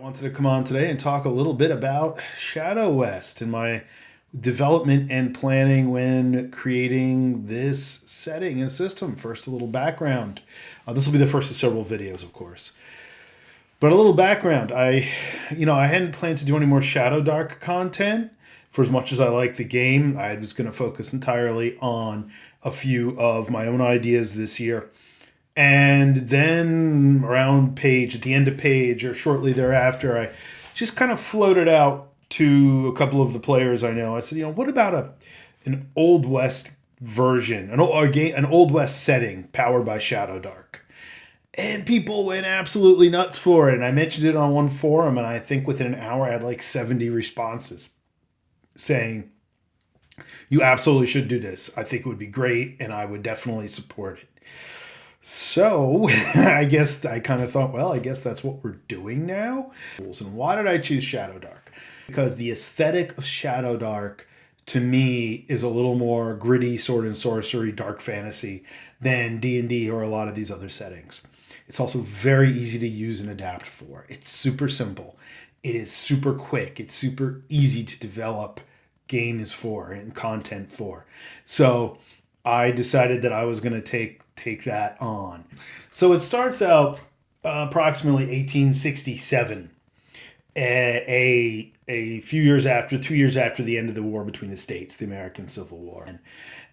I wanted to come on today and talk a little bit about ShadowWest and my development and planning when creating this setting and system. First, a little background. This will be the first of several videos, of course. But a little background. I hadn't planned to do any more ShadowDark content. For as much as I like the game, I was going to focus entirely on a few of my own ideas this year. And then at the end of page, or shortly thereafter, I just kind of floated out to a couple of the players I know. I said, what about an Old West version, an Old West setting powered by ShadowDark? And people went absolutely nuts for it. And I mentioned it on one forum, and I think within an hour I had like 70 responses saying, you absolutely should do this. I think it would be great, and I would definitely support it. So I guess I kind of thought, well, I guess that's what we're doing now. And why did I choose ShadowDark? Because the aesthetic of ShadowDark to me is a little more gritty sword and sorcery, dark fantasy than D&D or a lot of these other settings. It's also very easy to use and adapt for. It's super simple. It is super quick. It's super easy to develop games for and content for. So I decided that I was going to take that on. So it starts out approximately 1867, a few years after, 2 years after the end of the war between the states, the American Civil War.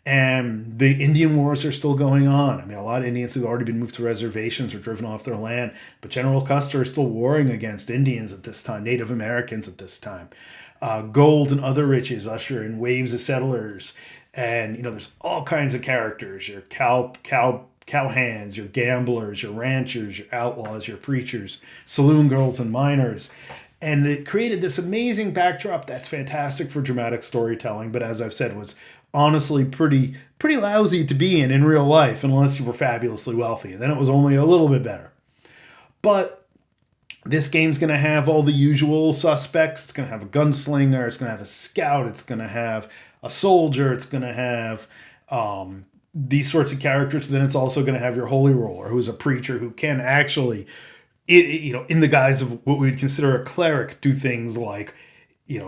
And the Indian wars are still going on. I mean, a lot of Indians have already been moved to reservations or driven off their land, but General Custer is still warring against Indians at this time, Native Americans at this time. Gold and other riches usher in waves of settlers. And, there's all kinds of characters, your cowhands, your gamblers, your ranchers, your outlaws, your preachers, saloon girls and miners. And it created this amazing backdrop that's fantastic for dramatic storytelling, but as I've said, was honestly pretty lousy to be in real life unless you were fabulously wealthy. And then it was only a little bit better. But this game's going to have all the usual suspects. It's going to have a gunslinger. It's going to have a scout. It's going to have a soldier. It's going to have these sorts of characters. But then it's also going to have your holy roller, who's a preacher who can actually, in the guise of what we would consider a cleric, do things like,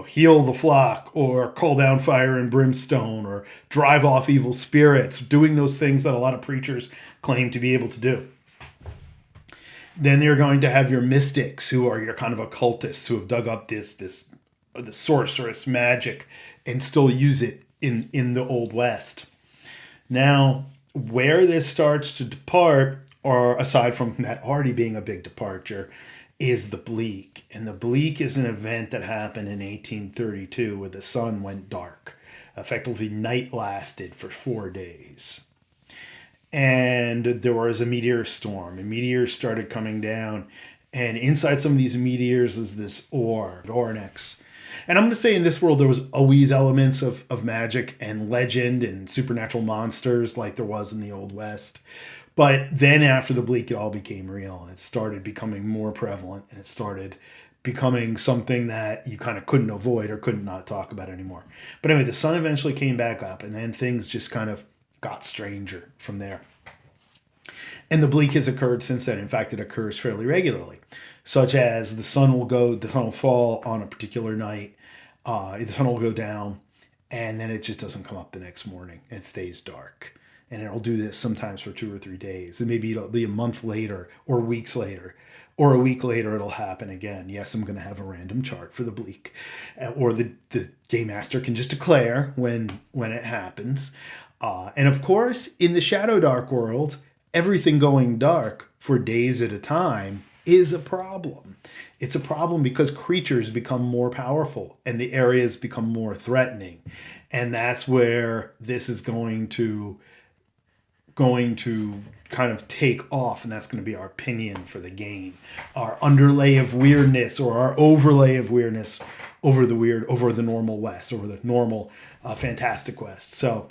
heal the flock or call down fire and brimstone or drive off evil spirits, doing those things that a lot of preachers claim to be able to do. Then you're going to have your mystics, who are your kind of occultists, who have dug up the sorcerous magic and still use it in the Old West. Now, where this starts to depart, or aside from that already being a big departure, is the Bleak. And the Bleak is an event that happened in 1832 where the sun went dark. Effectively, night lasted for 4 days. And there was a meteor storm, and meteors started coming down. And inside some of these meteors is this Ornyx. And I'm going to say in this world, there was always elements of magic and legend and supernatural monsters like there was in the Old West. But then after the Bleak, it all became real, and it started becoming more prevalent, and it started becoming something that you kind of couldn't avoid or couldn't not talk about anymore. But anyway, the sun eventually came back up, and then things just kind of got stranger from there. And the Bleak has occurred since then. In fact, it occurs fairly regularly, such as the sun will fall on a particular night, the sun will go down, and then it just doesn't come up the next morning, and it stays dark. And it'll do this sometimes for 2 or 3 days. And maybe it'll be a month later or weeks later. Or a week later, it'll happen again. Yes, I'm going to have a random chart for the Bleak. Or the Game Master can just declare when it happens. And of course, in the ShadowDark world, everything going dark for days at a time is a problem. It's a problem because creatures become more powerful and the areas become more threatening. And that's where this is going to kind of take off, and that's going to be our opinion for the game, our underlay of weirdness or our overlay of weirdness over the normal West, over the normal fantastic West. So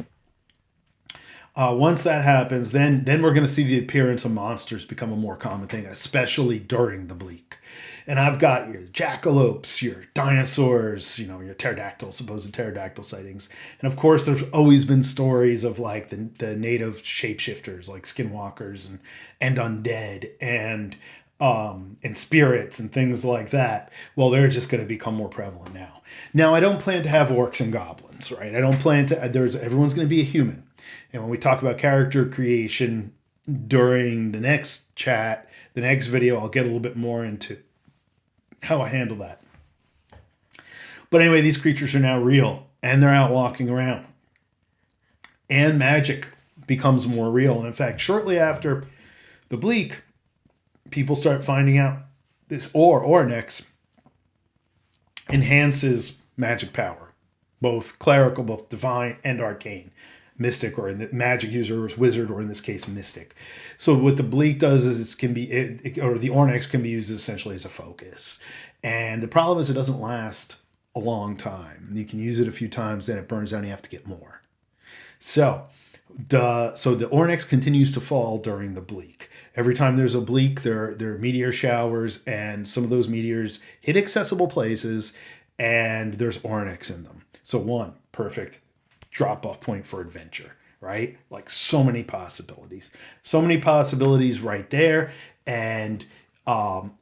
once that happens, then we're going to see the appearance of monsters become a more common thing, especially during the Bleak. And I've got your jackalopes, your dinosaurs, your pterodactyls, supposed pterodactyl sightings. And of course, there's always been stories of like the native shapeshifters, like skinwalkers and undead. And and spirits and things like that. Well, they're just going to become more prevalent now. Now, I don't plan to have orcs and goblins, right? I don't plan to. Everyone's going to be a human, and when we talk about character creation during the next chat, the next video, I'll get a little bit more into how I handle that. But anyway, these creatures are now real, and they're out walking around, and magic becomes more real. And in fact, shortly after the Bleak, people start finding out this Ornex enhances magic power, both clerical, both divine and arcane, mystic, or in the magic user or wizard, or in this case, mystic. So what the Bleak does is the Ornex can be used essentially as a focus. And the problem is it doesn't last a long time. You can use it a few times, then it burns out and you have to get more. So the Ornex continues to fall during the Bleak. Every time there's a Bleak, there are meteor showers, and some of those meteors hit accessible places, and there's Ornex in them. So one, perfect drop-off point for adventure, right? Like so many possibilities. So many possibilities right there. And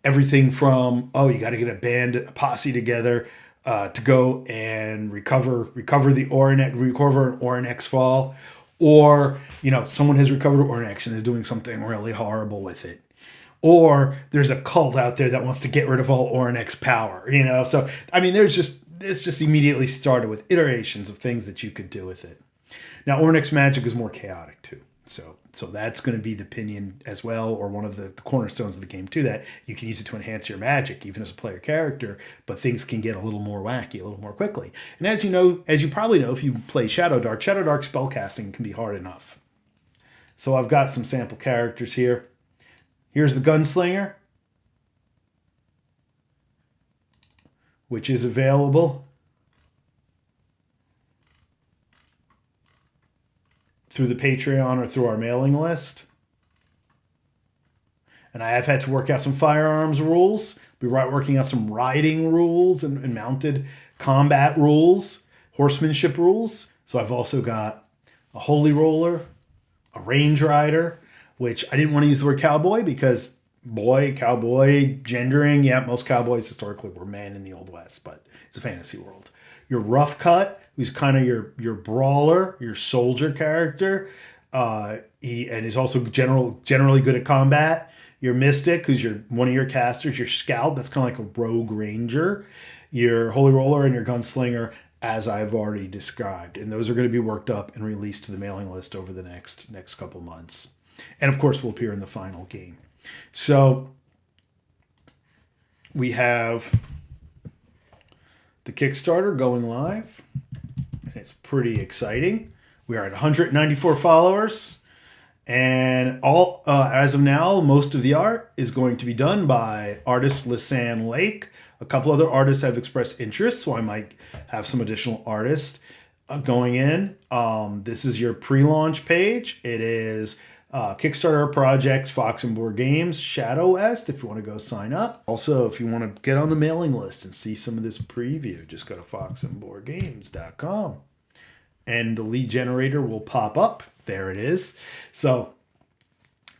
everything from, you got to get a posse together to go and recover an Ornex fall. Or, someone has recovered Ornex and is doing something really horrible with it. Or there's a cult out there that wants to get rid of all Ornex power, So, this just immediately started with iterations of things that you could do with it. Now, Ornex magic is more chaotic too. So that's going to be the opinion as well, or one of the cornerstones of the game too, that you can use it to enhance your magic, even as a player character, but things can get a little more wacky, a little more quickly. And as you probably know, if you play ShadowDark spellcasting can be hard enough. So I've got some sample characters here. Here's the Gunslinger, which is available through the Patreon or through our mailing list. And I have had to work out some firearms rules. We're working out some riding rules and mounted combat rules, horsemanship rules. So I've also got a Holy Roller, a Range Rider, which I didn't want to use the word cowboy because cowboy, gendering. Yeah, most cowboys historically were men in the Old West, but it's a fantasy world. Your Rough Cut, who's kind of your brawler, your soldier character. He's also generally good at combat. Your Mystic, who's one of your casters. Your Scout, that's kind of like a rogue ranger. Your Holy Roller and your Gunslinger, as I've already described. And those are going to be worked up and released to the mailing list over the next couple months. And of course, will appear in the final game. So we have the Kickstarter going live, and it's pretty exciting. We are at 194 followers, and as of now, most of the art is going to be done by artist Lisanne Lake. A couple other artists have expressed interest, so I might have some additional artists going in. This is your pre-launch page. It is Kickstarter projects, Fox and Board Games, ShadowWest, if you want to go sign up. Also, if you want to get on the mailing list and see some of this preview, just go to foxandboardgames.com. And the lead generator will pop up. There it is. So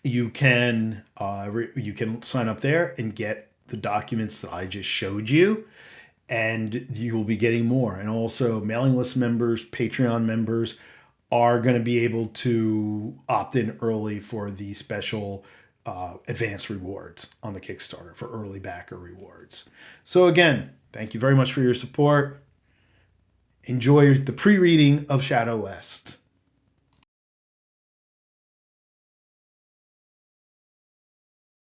you can sign up there and get the documents that I just showed you. And you will be getting more. And also mailing list members, Patreon members are going to be able to opt in early for the special advanced rewards on the Kickstarter for early backer rewards. So again, thank you very much for your support. Enjoy the pre-reading of ShadowWest.